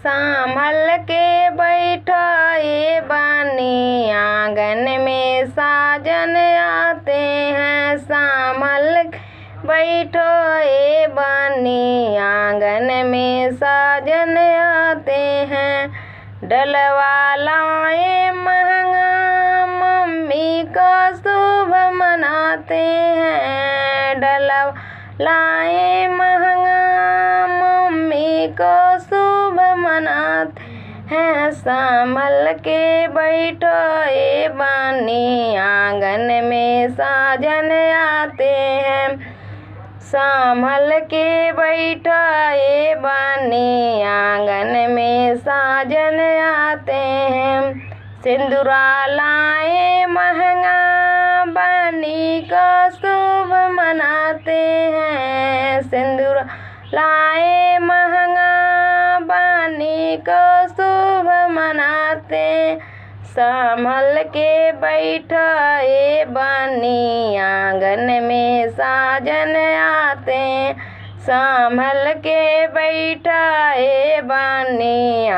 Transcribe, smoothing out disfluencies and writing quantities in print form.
संभल के बैठाए बानी आंगन में साजन आते हैं। संभल के बैठाए बानी आंगन में साजन आते हैं। डलवा लाए महंगा मम्मी का शुभ मनाते हैं। डलवा लाए महंगा मम्मी को शुभ मनाते हैं। संभल के बैठाए बानी आंगन में साजन आते हैं। संभल के बैठाए बानी आंगन में साजन आते हैं। सिंदूरा लाए महंगा बानी का शुभ मनाते हैं। सिंदूरा लाए महंगा बानी को शुभ मनाते। संभल के बैठाए बानी आंगन में साजन आते। संभल के बैठाए बानी